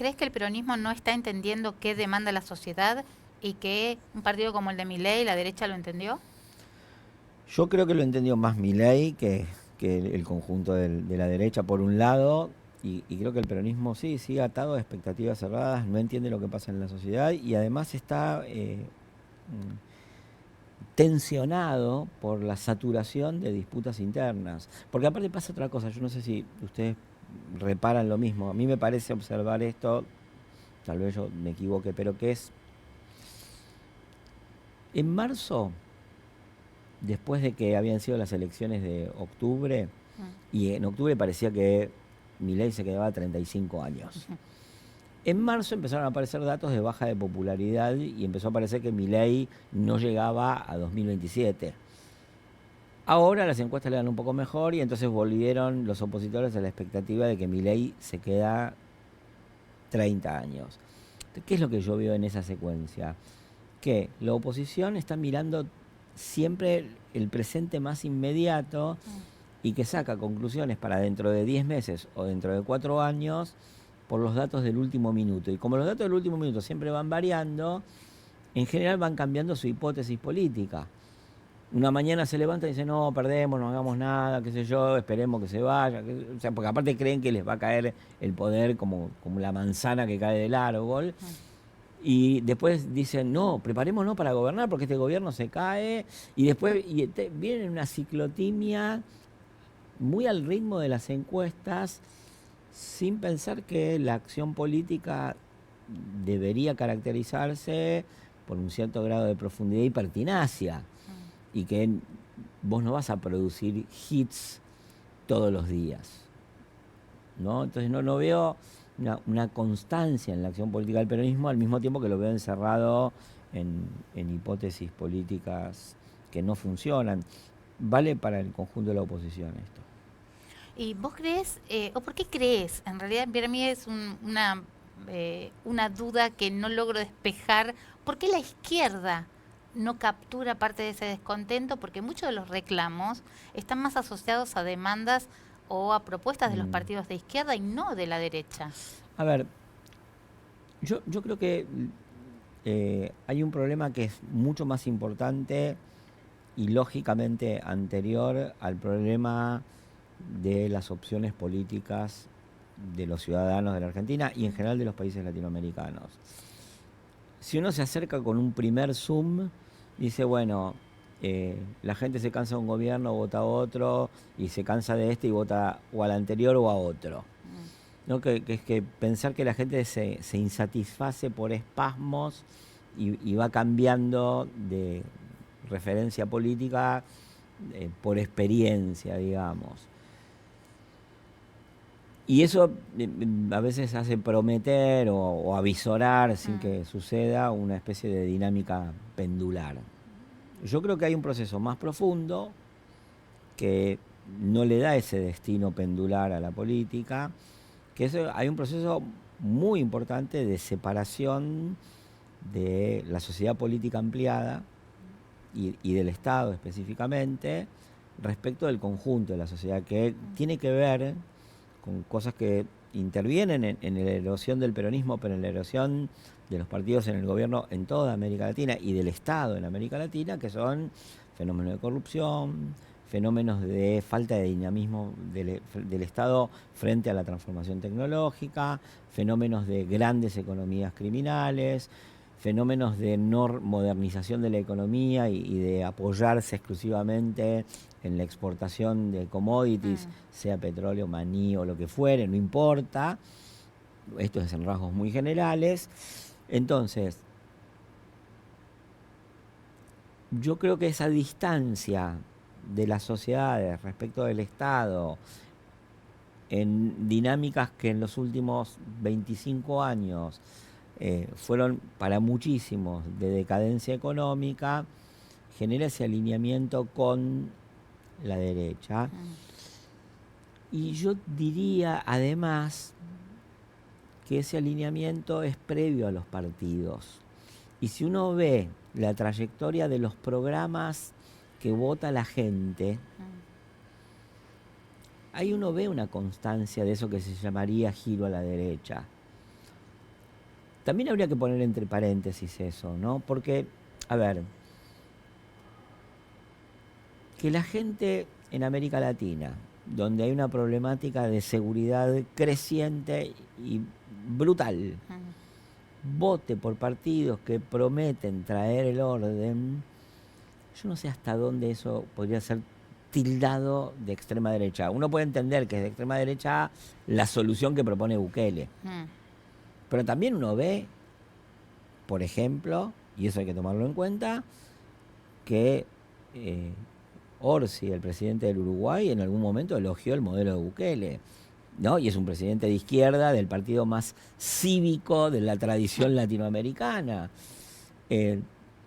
¿Crees que el peronismo no está entendiendo qué demanda la sociedad y que un partido como el de Milei, la derecha, lo entendió? Yo creo que lo entendió más Milei que el conjunto de la derecha, por un lado, y creo que el peronismo sí, sigue atado a expectativas cerradas, no entiende lo que pasa en la sociedad y además está tensionado por la saturación de disputas internas. Porque aparte pasa otra cosa, yo no sé si ustedes reparan lo mismo, a mí me parece observar esto, tal vez yo me equivoque, pero que es, en marzo, después de que habían sido las elecciones de octubre, Mm. y en octubre parecía que Milei se quedaba a 35 años. En marzo empezaron a aparecer datos de baja de popularidad y empezó a parecer que Milei no llegaba a 2027. Ahora las encuestas le dan un poco mejor y entonces volvieron los opositores a la expectativa de que Milei se queda 30 años. ¿Qué es lo que yo veo en esa secuencia? Que la oposición está mirando siempre el presente más inmediato Mm. y que saca conclusiones para dentro de 10 meses o dentro de 4 años por los datos del último minuto. Y como los datos del último minuto siempre van variando, en general van cambiando su hipótesis política. Una mañana se levanta y dice, no, perdemos, no hagamos nada, qué sé yo, esperemos que se vaya. O sea, porque aparte creen que les va a caer el poder como la manzana que cae del árbol. Mm. Y después dicen, no, preparémonos para gobernar porque este gobierno se cae. Y después viene una ciclotimia muy al ritmo de las encuestas, sin pensar que la acción política debería caracterizarse por un cierto grado de profundidad y pertinacia, Mm. y que vos no vas a producir hits todos los días, ¿no? Entonces no veo una constancia en la acción política del peronismo, al mismo tiempo que lo veo encerrado en hipótesis políticas que no funcionan. Vale para el conjunto de la oposición esto. ¿Y vos crees, o por qué crees? En realidad para mí es una duda que no logro despejar. ¿Por qué la izquierda no captura parte de ese descontento? Porque muchos de los reclamos están más asociados a demandas o a propuestas de los Mm. partidos de izquierda y no de la derecha. A ver, yo creo que hay un problema que es mucho más importante y lógicamente anterior al problema de las opciones políticas de los ciudadanos de la Argentina y en general de los países latinoamericanos. Si uno se acerca con un primer zoom, dice, bueno, la gente se cansa de un gobierno, vota a otro, y se cansa de este y vota o al anterior o a otro. Mm. ¿No? Que es que pensar que la gente se insatisface por espasmos y va cambiando de referencia política por experiencia, digamos. Y eso a veces hace prometer o avisorar sin Mm. que suceda una especie de dinámica pendular. Yo creo que hay un proceso más profundo que no le da ese destino pendular a la política, que hay un proceso muy importante de separación de la sociedad política ampliada y del Estado específicamente respecto del conjunto de la sociedad, que Mm. tiene que ver con cosas que intervienen en la erosión del peronismo, pero en la erosión de los partidos en el gobierno en toda América Latina y del Estado en América Latina, que son fenómenos de corrupción, fenómenos de falta de dinamismo del Estado frente a la transformación tecnológica, fenómenos de grandes economías criminales, fenómenos de no modernización de la economía y de apoyarse exclusivamente en la exportación de commodities, Mm. sea petróleo, maní o lo que fuere, no importa. Esto es en rasgos muy generales. Entonces, yo creo que esa distancia de las sociedades respecto del Estado en dinámicas que en los últimos 25 años fueron para muchísimos de decadencia económica, genera ese alineamiento con la derecha. Mm. Y yo diría además que ese alineamiento es previo a los partidos. Y si uno ve la trayectoria de los programas que vota la gente, Mm. ahí uno ve una constancia de eso que se llamaría giro a la derecha. también habría que poner entre paréntesis eso, ¿no? Porque, a ver, que la gente en América Latina, donde hay una problemática de seguridad creciente y brutal, vote por partidos que prometen traer el orden, yo no sé hasta dónde eso podría ser tildado de extrema derecha. Uno puede entender que es de extrema derecha la solución que propone Bukele, pero también uno ve, por ejemplo, y eso hay que tomarlo en cuenta, que Orsi, el presidente del Uruguay, en algún momento elogió el modelo de Bukele, ¿no? Y es un presidente de izquierda del partido más cívico de la tradición latinoamericana.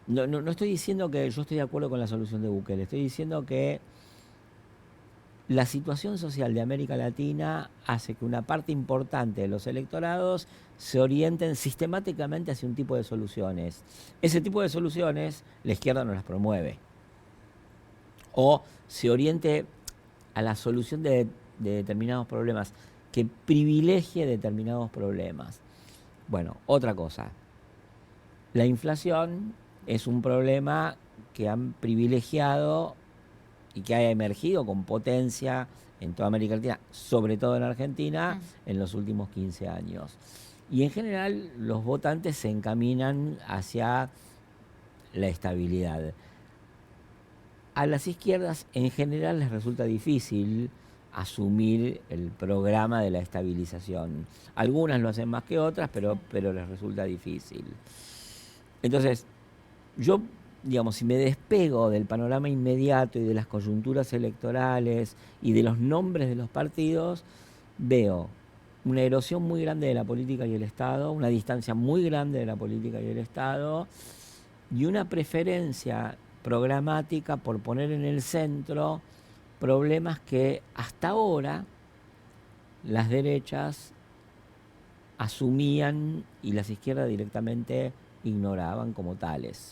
No estoy diciendo que yo estoy de acuerdo con la solución de Bukele, estoy diciendo que la situación social de América Latina hace que una parte importante de los electorados se orienten sistemáticamente hacia un tipo de soluciones. Ese tipo de soluciones la izquierda no las promueve. O se oriente a la solución de determinados problemas, que privilegie determinados problemas. Bueno, otra cosa. La inflación es un problema que han privilegiado y que ha emergido con potencia en toda América Latina, sobre todo en Argentina, en los últimos 15 años. Y en general los votantes se encaminan hacia la estabilidad. A las izquierdas en general les resulta difícil asumir el programa de la estabilización. Algunas lo hacen más que otras, pero les resulta difícil. Entonces, yo, digamos, si me despego del panorama inmediato y de las coyunturas electorales y de los nombres de los partidos, veo una erosión muy grande de la política y el Estado, una distancia muy grande de la política y el Estado, y una preferencia programática por poner en el centro problemas que hasta ahora las derechas asumían y las izquierdas directamente ignoraban como tales.